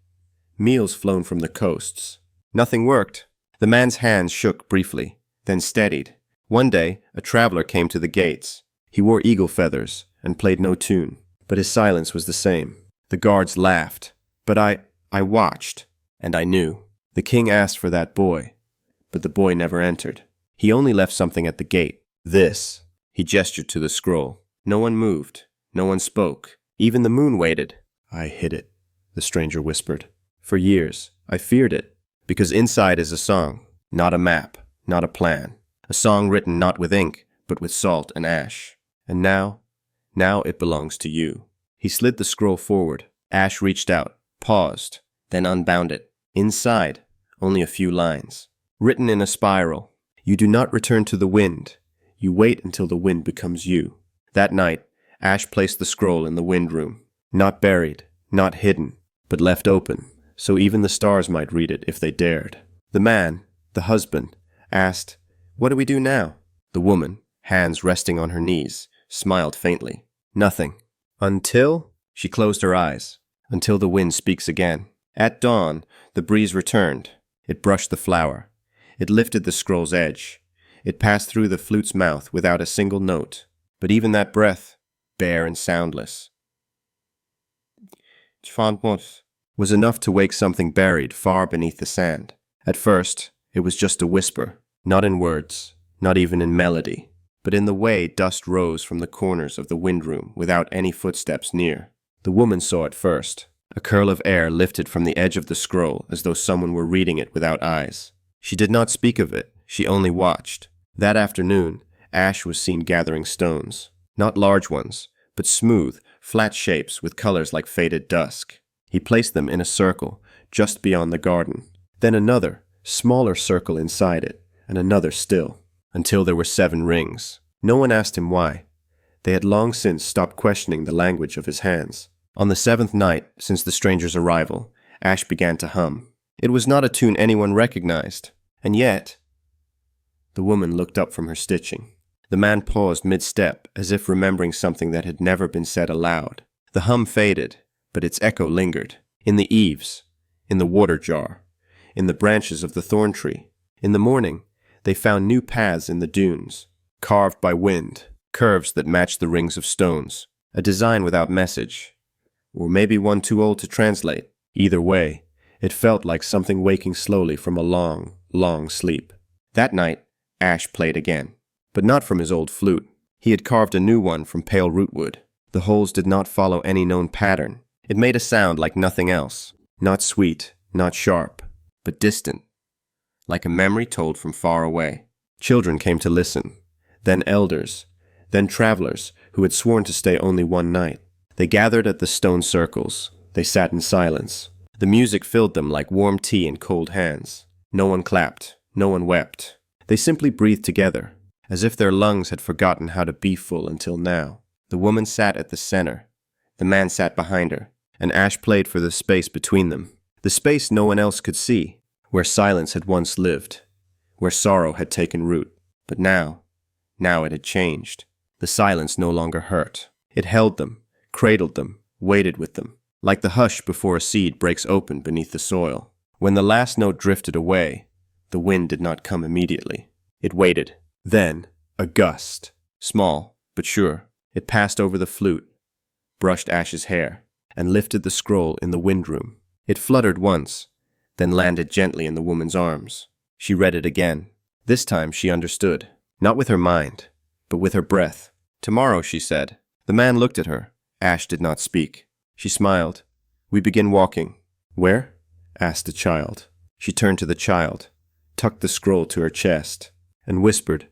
meals flown from the coasts. Nothing worked. The man's hands shook briefly, then steadied. One day, a traveler came to the gates. He wore eagle feathers and played no tune, but his silence was the same. The guards laughed, but I watched, and I knew. The king asked for that boy, but the boy never entered. He only left something at the gate. This. He gestured to the scroll. No one moved. No one spoke. Even the moon waited. "I hid it," the stranger whispered. "For years, I feared it, because inside is a song, not a map, not a plan. A song written not with ink, but with salt and ash. And now it belongs to you." He slid the scroll forward. Ash reached out, paused, then unbound it. Inside, only a few lines. Written in a spiral. "You do not return to the wind. You wait until the wind becomes you." That night, Ash placed the scroll in the wind room. Not buried, not hidden, but left open, so even the stars might read it if they dared. The man, the husband, asked, "What do we do now?" The woman, hands resting on her knees, smiled faintly. "Nothing. Until She closed her eyes, until the wind speaks again. At dawn, the breeze returned. It brushed the flower. It lifted the scroll's edge. It passed through the flute's mouth without a single note. But even that breath, bare and soundless, was enough to wake something buried far beneath the sand. At first, it was just a whisper, not in words, not even in melody, but in the way dust rose from the corners of the windroom without any footsteps near. The woman saw it first. A curl of air lifted from the edge of the scroll as though someone were reading it without eyes. She did not speak of it, she only watched. That afternoon, Ash was seen gathering stones. Not large ones, but smooth, flat shapes with colors like faded dusk. He placed them in a circle, just beyond the garden. Then another, smaller circle inside it, and another still, until there were 7 rings. No one asked him why. They had long since stopped questioning the language of his hands. On the 7th night since the stranger's arrival, Ash began to hum. It was not a tune anyone recognized, and yet... The woman looked up from her stitching. The man paused mid-step, as if remembering something that had never been said aloud. The hum faded, but its echo lingered. In the eaves, in the water jar, in the branches of the thorn tree. In the morning, they found new paths in the dunes, carved by wind, curves that matched the rings of stones, a design without message. Or maybe one too old to translate. Either way, it felt like something waking slowly from a long, long sleep. That night, Ash played again, but not from his old flute. He had carved a new one from pale rootwood. The holes did not follow any known pattern. It made a sound like nothing else, not sweet, not sharp, but distant, like a memory told from far away. Children came to listen, then elders, then travelers who had sworn to stay only one night. They gathered at the stone circles. They sat in silence. The music filled them like warm tea in cold hands. No one clapped. No one wept. They simply breathed together, as if their lungs had forgotten how to be full until now. The woman sat at the center. The man sat behind her, and Ash played for the space between them. The space no one else could see, where silence had once lived, where sorrow had taken root. But now it had changed. The silence no longer hurt. It held them, cradled them, waited with them, like the hush before a seed breaks open beneath the soil. When the last note drifted away, the wind did not come immediately. It waited. Then, a gust, small but sure, it passed over the flute, brushed Ash's hair, and lifted the scroll in the windroom. It fluttered once, then landed gently in the woman's arms. She read it again. This time she understood, not with her mind, but with her breath. "Tomorrow," she said. The man looked at her. Ash did not speak. She smiled. "We begin walking." "Where?" asked the child. She turned to the child, tucked the scroll to her chest, and whispered,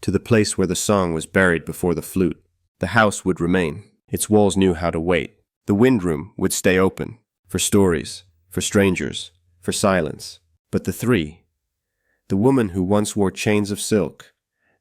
"To the place where the song was buried before the flute." The house would remain. Its walls knew how to wait. The windroom would stay open, for stories, for strangers, for silence. But the 3, the woman who once wore chains of silk,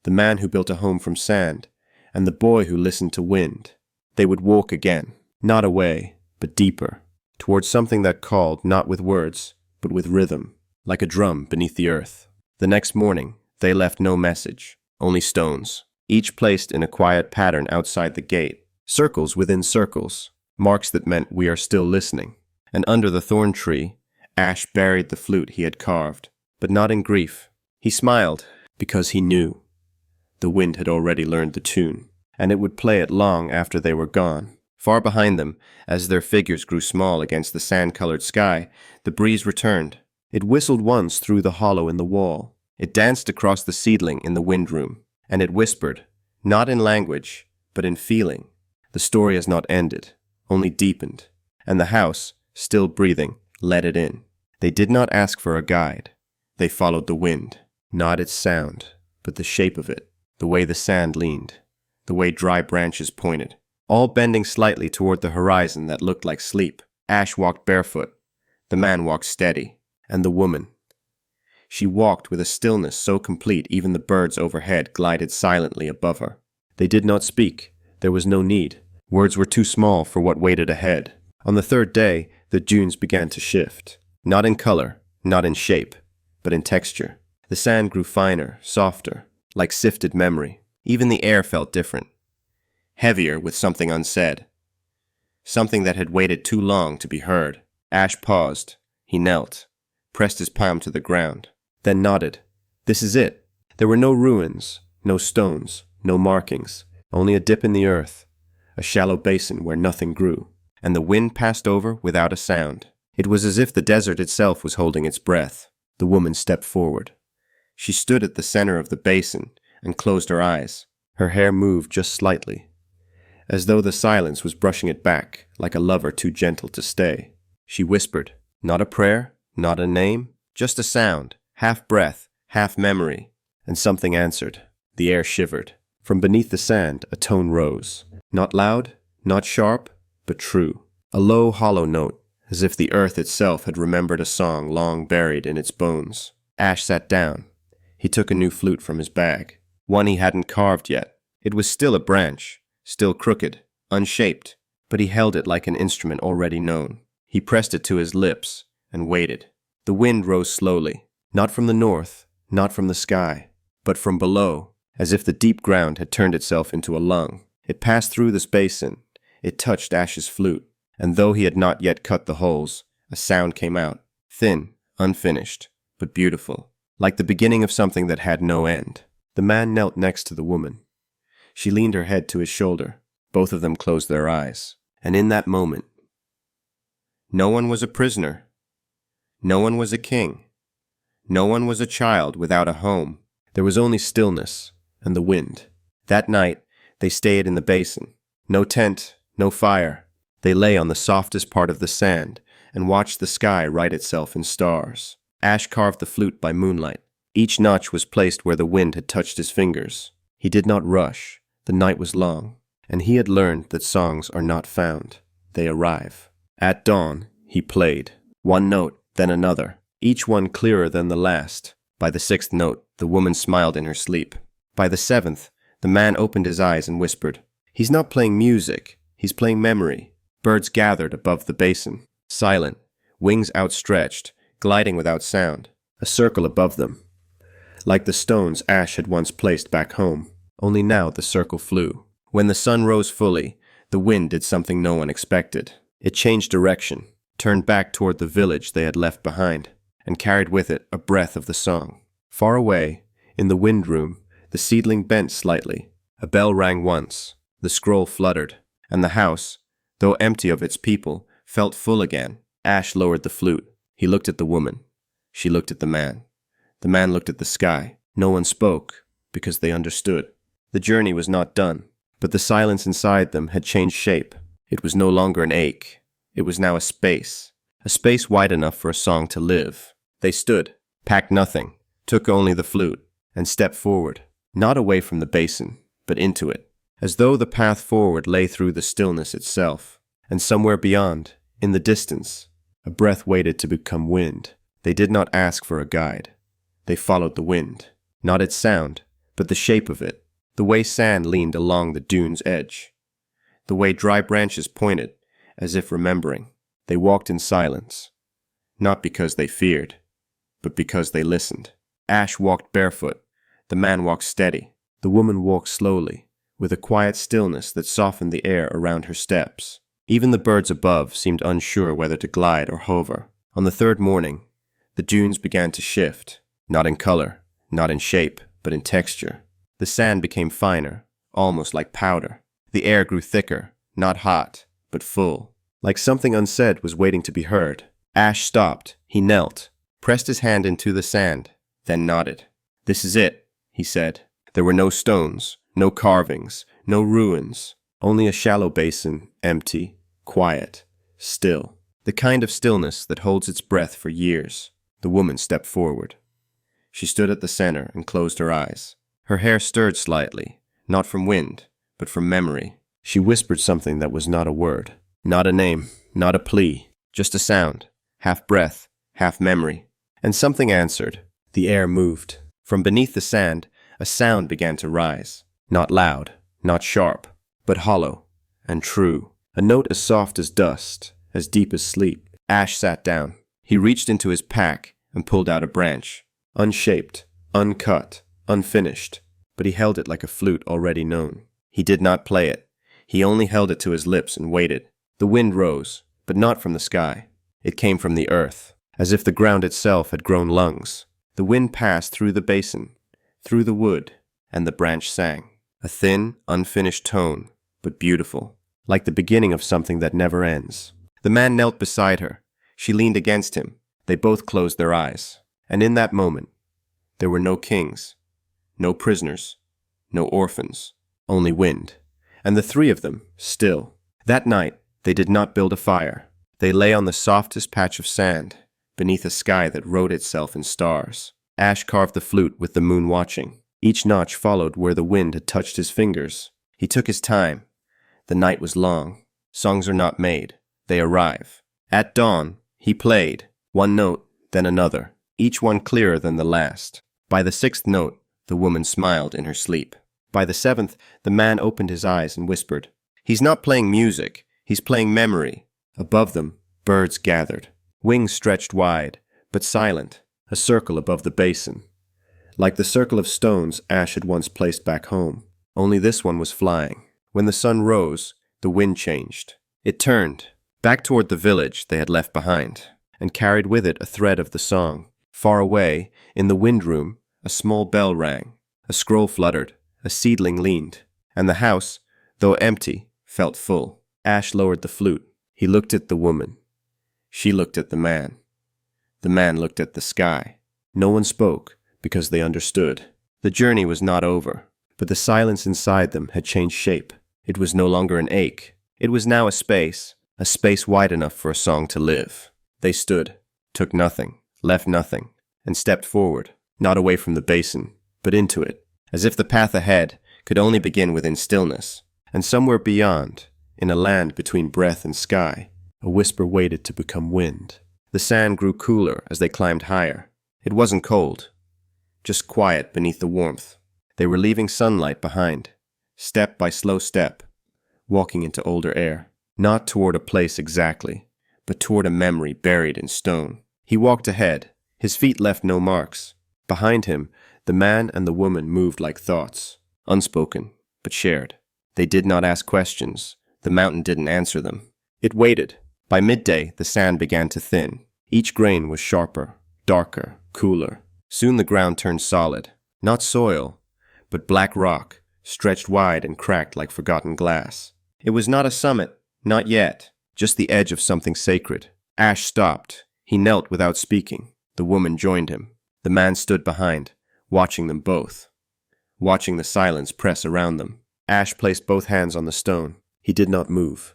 the man who built a home from sand, and the boy who listened to wind, they would walk again, not away, but deeper, towards something that called not with words, but with rhythm, like a drum beneath the earth. The next morning, they left no message, only stones, each placed in a quiet pattern outside the gate, circles within circles, marks that meant we are still listening. And under the thorn tree, Ash buried the flute he had carved, but not in grief. He smiled, because he knew. The wind had already learned the tune, and it would play it long after they were gone. Far behind them, as their figures grew small against the sand-colored sky, the breeze returned. It whistled once through the hollow in the wall. It danced across the seedling in the windroom, and it whispered, not in language, but in feeling. The story has not ended, only deepened, and the house, still breathing, let it in. They did not ask for a guide. They followed the wind, not its sound, but the shape of it, the way the sand leaned, the way dry branches pointed, all bending slightly toward the horizon that looked like sleep. Ash walked barefoot. The man walked steady. And the woman. She walked with a stillness so complete even the birds overhead glided silently above her. They did not speak. There was no need. Words were too small for what waited ahead. On the 3rd day, the dunes began to shift. Not in color, not in shape, but in texture. The sand grew finer, softer, like sifted memory. Even the air felt different. Heavier with something unsaid. something that had waited too long to be heard. Ash paused. He knelt, pressed his palm to the ground, then nodded. This is it. There were no ruins, no stones, no markings, only a dip in the earth, a shallow basin where nothing grew, and the wind passed over without a sound. It was as if the desert itself was holding its breath. The woman stepped forward. She stood at the center of the basin and closed her eyes. Her hair moved just slightly, as though the silence was brushing it back, like a lover too gentle to stay. She whispered, not a prayer, not a name, just a sound, half breath, half memory, and something answered. The air shivered. From beneath the sand, a tone rose. Not loud, not sharp, but true. A low, hollow note, as if the earth itself had remembered a song long buried in its bones. Ash sat down. He took a new flute from his bag, one he hadn't carved yet. It was still a branch, still crooked, unshaped, but he held it like an instrument already known. He pressed it to his lips and waited. The wind rose slowly, not from the north, not from the sky, but from below, as if the deep ground had turned itself into a lung. It passed through this basin. It touched Ash's flute, and though he had not yet cut the holes, a sound came out, thin, unfinished, but beautiful, like the beginning of something that had no end. The man knelt next to the woman. She leaned her head to his shoulder. Both of them closed their eyes. And in that moment, no one was a prisoner. No one was a king. No one was a child without a home. There was only stillness and the wind. That night, they stayed in the basin. No tent, no fire. They lay on the softest part of the sand and watched the sky write itself in stars. Ash carved the flute by moonlight. Each notch was placed where the wind had touched his fingers. He did not rush. The night was long, and he had learned that songs are not found. They arrive. At dawn, he played. One note, then another, each one clearer than the last. By the sixth note, the woman smiled in her sleep. By the seventh, the man opened his eyes and whispered, "He's not playing music. He's playing memory." Birds gathered above the basin, silent, wings outstretched, gliding without sound. A circle above them, like the stones Ash had once placed back home. Only now the circle flew. When the sun rose fully, the wind did something no one expected. It changed direction, turned back toward the village they had left behind, and carried with it a breath of the song. Far away, in the wind room, the seedling bent slightly. A bell rang once, the scroll fluttered, and the house, though empty of its people, felt full again. Ash lowered the flute. He looked at the woman. She looked at the man. The man looked at the sky. No one spoke, because they understood. The journey was not done, but the silence inside them had changed shape. It was no longer an ache. It was now a space wide enough for a song to live. They stood, packed nothing, took only the flute, and stepped forward, not away from the basin, but into it, as though the path forward lay through the stillness itself. And somewhere beyond, in the distance, a breath waited to become wind. They did not ask for a guide. They followed the wind, not its sound, but the shape of it, the way sand leaned along the dune's edge, the way dry branches pointed, as if remembering. They walked in silence, not because they feared, but because they listened. Ash walked barefoot. The man walked steady. The woman walked slowly, with a quiet stillness that softened the air around her steps. Even the birds above seemed unsure whether to glide or hover. On the third morning, the dunes began to shift, not in color, not in shape, but in texture. The sand became finer, almost like powder. The air grew thicker, not hot, but full, like something unsaid was waiting to be heard. Ash stopped. He knelt, pressed his hand into the sand, then nodded. "This is it," he said. There were no stones, no carvings, no ruins, only a shallow basin, empty, quiet, still. The kind of stillness that holds its breath for years. The woman stepped forward. She stood at the center and closed her eyes. Her hair stirred slightly, not from wind, but from memory. She whispered something that was not a word, not a name, not a plea, just a sound, half breath, half memory. And something answered. The air moved. From beneath the sand, a sound began to rise. Not loud, not sharp, but hollow and true. A note as soft as dust, as deep as sleep. Ash sat down. He reached into his pack and pulled out a branch. Unshaped, uncut, unfinished, but he held it like a flute already known. He did not play it. He only held it to his lips and waited. The wind rose, but not from the sky. It came from the earth, as if the ground itself had grown lungs. The wind passed through the basin, through the wood, and the branch sang. A thin, unfinished tone, but beautiful, like the beginning of something that never ends. The man knelt beside her. She leaned against him. They both closed their eyes. And in that moment, there were no kings, no prisoners, no orphans, only wind. And the three of them, still. That night, they did not build a fire. They lay on the softest patch of sand, beneath a sky that wrote itself in stars. Ash carved the flute with the moon watching. Each notch followed where the wind had touched his fingers. He took his time. The night was long. Songs are not made. They arrive. At dawn, he played, one note, then another, each one clearer than the last. By the sixth note, the woman smiled in her sleep. By the seventh, the man opened his eyes and whispered, "He's not playing music, he's playing memory." Above them, birds gathered, wings stretched wide, but silent, a circle above the basin. Like the circle of stones Ash had once placed back home, only this one was flying. When the sun rose, the wind changed. It turned, back toward the village they had left behind, and carried with it a thread of the song. Far away, in the wind room, a small bell rang, a scroll fluttered, a seedling leaned, and the house, though empty, felt full. Ash lowered the flute. He looked at the woman. She looked at the man. The man looked at the sky. No one spoke, because they understood. The journey was not over, but the silence inside them had changed shape. It was no longer an ache. It was now a space wide enough for a song to live. They stood, took nothing, left nothing, and stepped forward, not away from the basin, but into it, as if the path ahead could only begin within stillness. And somewhere beyond, in a land between breath and sky, a whisper waited to become wind. The sand grew cooler as they climbed higher. It wasn't cold, just quiet beneath the warmth. They were leaving sunlight behind, step by slow step, walking into older air, not toward a place exactly, but toward a memory buried in stone. He walked ahead. His feet left no marks. Behind him, the man and the woman moved like thoughts, unspoken, but shared. They did not ask questions. The mountain didn't answer them. It waited. By midday, the sand began to thin. Each grain was sharper, darker, cooler. Soon the ground turned solid. Not soil, but black rock, stretched wide and cracked like forgotten glass. It was not a summit, not yet, just the edge of something sacred. Ash stopped. He knelt without speaking. The woman joined him. The man stood behind, watching them both, watching the silence press around them. Ash placed both hands on the stone. He did not move.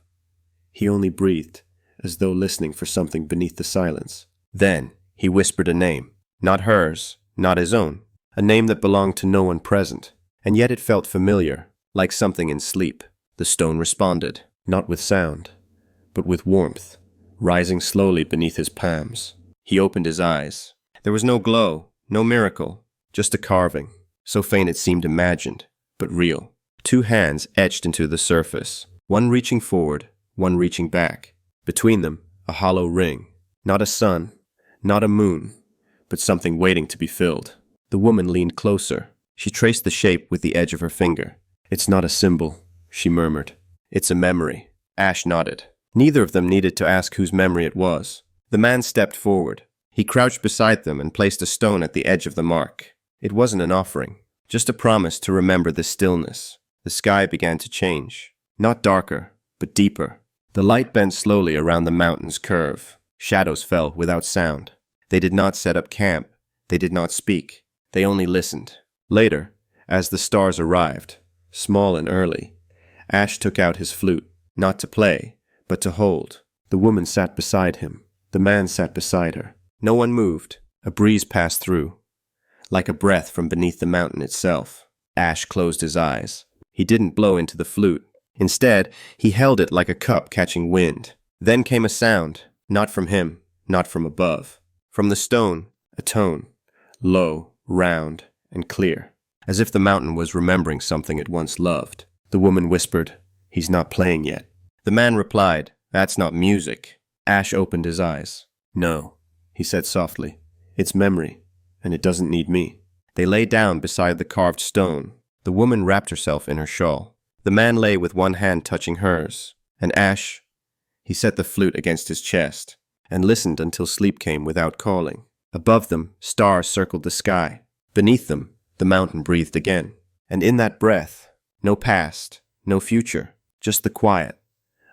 He only breathed, as though listening for something beneath the silence. Then he whispered a name, not hers, not his own, a name that belonged to no one present, and yet it felt familiar, like something in sleep. The stone responded, not with sound, but with warmth, rising slowly beneath his palms. He opened his eyes. There was no glow, no miracle, just a carving, so faint it seemed imagined, but real. Two hands etched into the surface, one reaching forward, one reaching back. Between them, a hollow ring. Not a sun, not a moon, but something waiting to be filled. The woman leaned closer. She traced the shape with the edge of her finger. "It's not a symbol," she murmured. "It's a memory." Ash nodded. Neither of them needed to ask whose memory it was. The man stepped forward. He crouched beside them and placed a stone at the edge of the mark. It wasn't an offering, just a promise to remember the stillness. The sky began to change. Not darker, but deeper. The light bent slowly around the mountain's curve. Shadows fell without sound. They did not set up camp. They did not speak. They only listened. Later, as the stars arrived, small and early, Ash took out his flute, not to play, but to hold. The woman sat beside him. The man sat beside her. No one moved. A breeze passed through, like a breath from beneath the mountain itself. Ash closed his eyes. He didn't blow into the flute. Instead, he held it like a cup catching wind. Then came a sound, not from him, not from above. From the stone, a tone, low, round, and clear, as if the mountain was remembering something it once loved. The woman whispered, "He's not playing yet." The man replied, "That's not music." Ash opened his eyes. "No," he said softly. "It's memory, and it doesn't need me." They lay down beside the carved stone. The woman wrapped herself in her shawl. The man lay with one hand touching hers, and Ash, He set the flute against his chest and listened until sleep came without calling. Above them, stars circled the sky. Beneath them, the mountain breathed again. And in that breath, no past, no future, just the quiet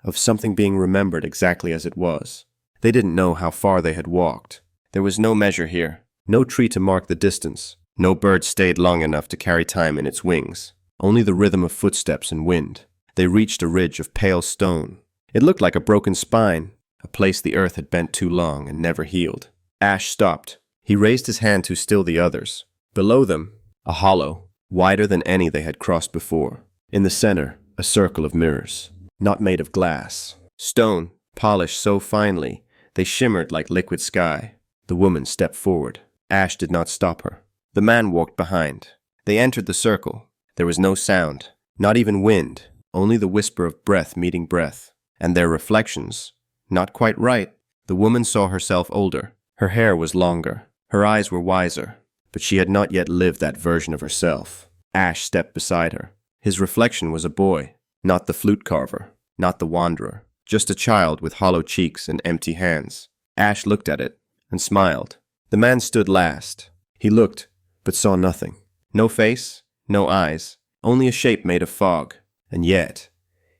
of something being remembered exactly as it was. They didn't know how far they had walked. There was no measure here, no tree to mark the distance, no bird stayed long enough to carry time in its wings, only the rhythm of footsteps and wind. They reached a ridge of pale stone. It looked like a broken spine, a place the earth had bent too long and never healed. Ash stopped. He raised his hand to still the others. Below them, a hollow, wider than any they had crossed before. In the center, a circle of mirrors, not made of glass. Stone, polished so finely, they shimmered like liquid sky. The woman stepped forward. Ash did not stop her. The man walked behind. They entered the circle. There was no sound, not even wind, only the whisper of breath meeting breath. And their reflections. Not quite right. The woman saw herself older. Her hair was longer. Her eyes were wiser. But she had not yet lived that version of herself. Ash stepped beside her. His reflection was a boy, not the flute carver, not the wanderer, just a child with hollow cheeks and empty hands. Ash looked at it and smiled. The man stood last. He looked, but saw nothing. No face, no eyes, only a shape made of fog. And yet,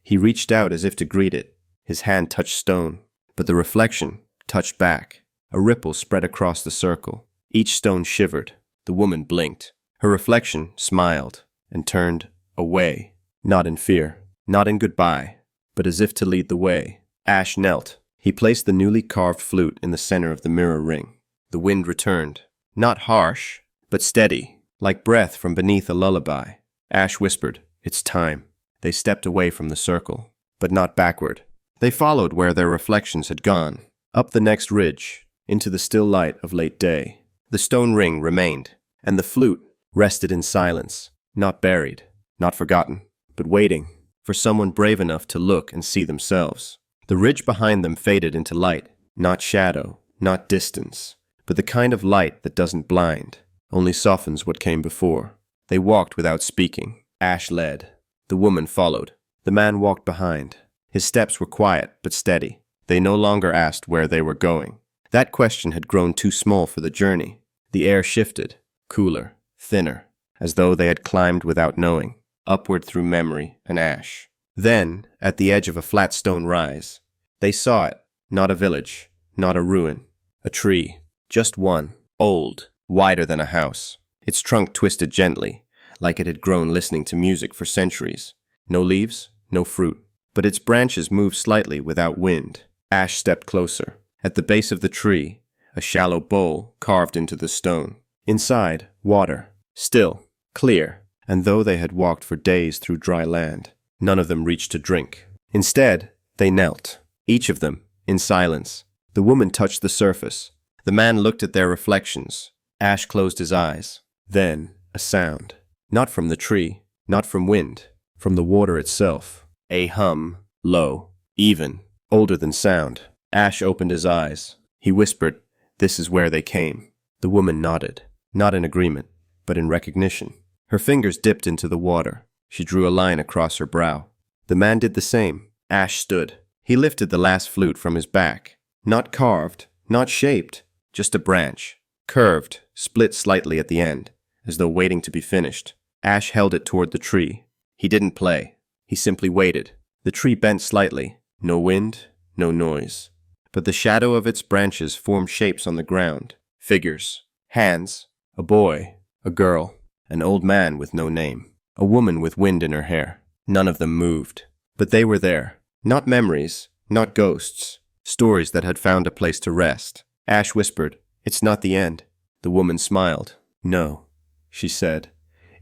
he reached out as if to greet it. His hand touched stone, but the reflection touched back. A ripple spread across the circle. Each stone shivered. The woman blinked. Her reflection smiled and turned away, not in fear, not in goodbye, but as if to lead the way. Ash knelt. He placed the newly carved flute in the center of the mirror ring. The wind returned, not harsh, but steady, like breath from beneath a lullaby. Ash whispered, "It's time." They stepped away from the circle, but not backward. They followed where their reflections had gone, up the next ridge, into the still light of late day. The stone ring remained, and the flute rested in silence, not buried, not forgotten, but waiting for someone brave enough to look and see themselves. The ridge behind them faded into light, not shadow, not distance, but the kind of light that doesn't blind, only softens what came before. They walked without speaking. Ash led. The woman followed. The man walked behind. His steps were quiet but steady. They no longer asked where they were going. That question had grown too small for the journey. The air shifted, cooler, thinner, as though they had climbed without knowing, upward through memory and ash. Then, at the edge of a flat stone rise, they saw it, not a village, not a ruin, a tree, just one, old, wider than a house. Its trunk twisted gently, like it had grown listening to music for centuries. No leaves, no fruit, but its branches moved slightly without wind. Ash stepped closer. At the base of the tree, a shallow bowl carved into the stone. Inside, water, still, clear, and though they had walked for days through dry land, none of them reached to drink. Instead, they knelt, each of them, in silence. The woman touched the surface. The man looked at their reflections. Ash closed his eyes. Then, a sound. Not from the tree, not from wind, from the water itself. A hum, low, even, older than sound. Ash opened his eyes. He whispered, "This is where they came." The woman nodded, not in agreement, but in recognition. Her fingers dipped into the water. She drew a line across her brow. The man did the same. Ash stood. He lifted the last flute from his back. Not carved, not shaped, just a branch. Curved, split slightly at the end, as though waiting to be finished. Ash held it toward the tree. He didn't play. He simply waited. The tree bent slightly. No wind, no noise. But the shadow of its branches formed shapes on the ground. Figures. Hands. A boy. A girl. An old man with no name. A woman with wind in her hair. None of them moved. But they were there. Not memories. Not ghosts. Stories that had found a place to rest. Ash whispered, "It's not the end." The woman smiled. "No," she said.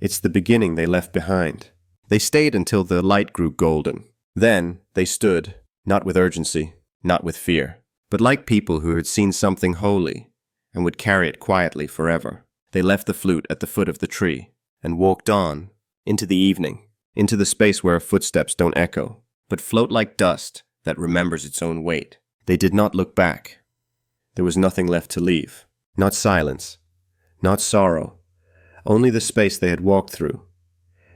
"It's the beginning they left behind." They stayed until the light grew golden. Then they stood, not with urgency, not with fear, but like people who had seen something holy and would carry it quietly forever. They left the flute at the foot of the tree and walked on, into the evening, into the space where footsteps don't echo, but float like dust that remembers its own weight. They did not look back. There was nothing left to leave. Not silence, not sorrow, only the space they had walked through,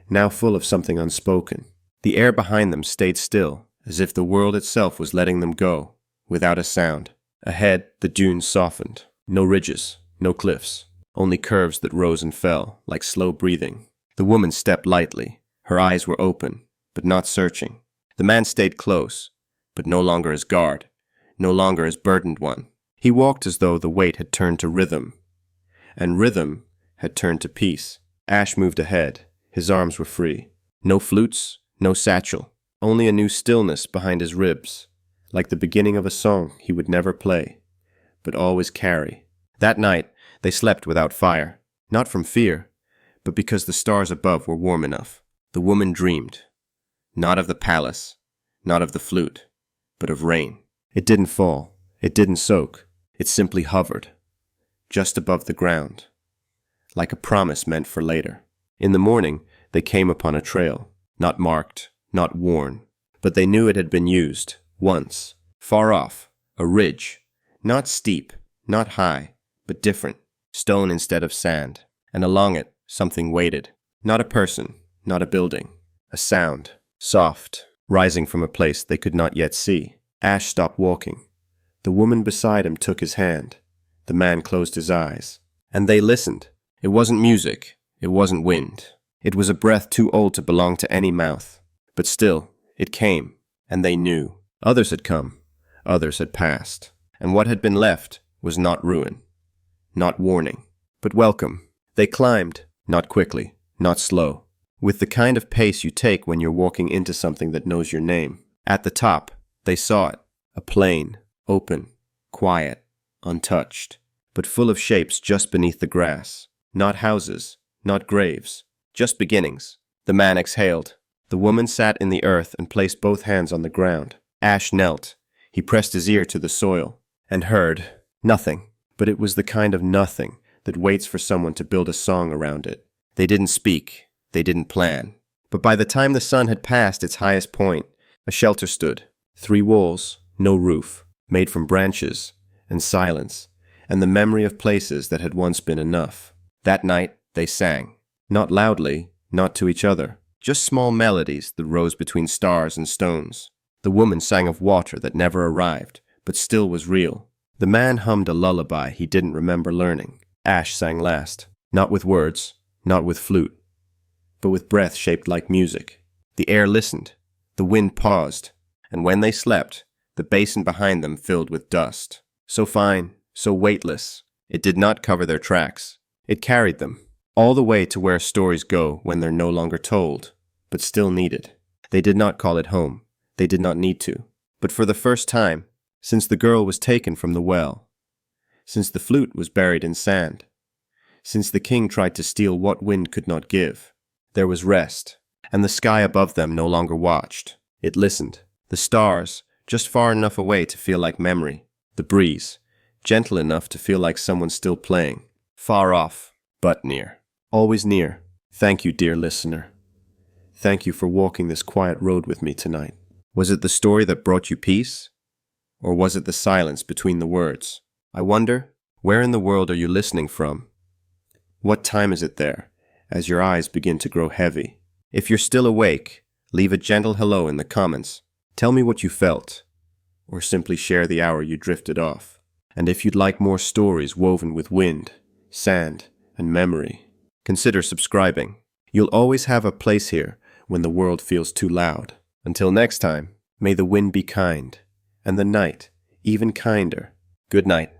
now full of something unspoken. The air behind them stayed still, as if the world itself was letting them go, without a sound. Ahead, the dunes softened. No ridges, no cliffs, only curves that rose and fell, like slow breathing. The woman stepped lightly. Her eyes were open, but not searching. The man stayed close, but no longer as guard, no longer as burdened one. He walked as though the weight had turned to rhythm, and rhythm had turned to peace. Ash moved ahead. His arms were free. No flutes, no satchel, only a new stillness behind his ribs, like the beginning of a song he would never play, but always carry. That night, they slept without fire, not from fear, but because the stars above were warm enough. The woman dreamed, not of the palace, not of the flute, but of rain. It didn't fall, it didn't soak, it simply hovered, just above the ground, like a promise meant for later. In the morning, they came upon a trail, not marked, not worn, but they knew it had been used, once, far off, a ridge, not steep, not high, but different, stone instead of sand, and along it something waited, not a person, not a building, a sound, soft, rising from a place they could not yet see. Ash stopped walking. The woman beside him took his hand. The man closed his eyes, and they listened. It wasn't music, it wasn't wind. It was a breath too old to belong to any mouth, but still, it came, and they knew. Others had come, others had passed, and what had been left was not ruin, not warning, but welcome. They climbed, not quickly, not slow, with the kind of pace you take when you're walking into something that knows your name. At the top, they saw it, a plain, open, quiet, untouched, but full of shapes just beneath the grass. Not houses, not graves, just beginnings. The man exhaled. The woman sat in the earth and placed both hands on the ground. Ash knelt. He pressed his ear to the soil and heard nothing, but it was the kind of nothing that waits for someone to build a song around it. They didn't speak, they didn't plan. But by the time the sun had passed its highest point, a shelter stood. 3 walls, no roof, made from branches and silence, and the memory of places that had once been enough. That night, they sang. Not loudly, not to each other, just small melodies that rose between stars and stones. The woman sang of water that never arrived, but still was real. The man hummed a lullaby he didn't remember learning. Ash sang last, not with words, not with flute, but with breath shaped like music. The air listened, the wind paused, and when they slept, the basin behind them filled with dust. So fine, so weightless, it did not cover their tracks. It carried them, all the way to where stories go when they're no longer told, but still needed. They did not call it home. They did not need to. But for the first time, since the girl was taken from the well, since the flute was buried in sand, since the king tried to steal what wind could not give, there was rest, and the sky above them no longer watched. It listened. The stars, just far enough away to feel like memory. The breeze, gentle enough to feel like someone still playing. Far off, but near. Always near. Thank you, dear listener. Thank you for walking this quiet road with me tonight. Was it the story that brought you peace? Or was it the silence between the words? I wonder, where in the world are you listening from? What time is it there, as your eyes begin to grow heavy? If you're still awake, leave a gentle hello in the comments. Tell me what you felt, or simply share the hour you drifted off. And if you'd like more stories woven with wind, sand, and memory, consider subscribing. You'll always have a place here when the world feels too loud. Until next time, may the wind be kind, and the night even kinder. Good night.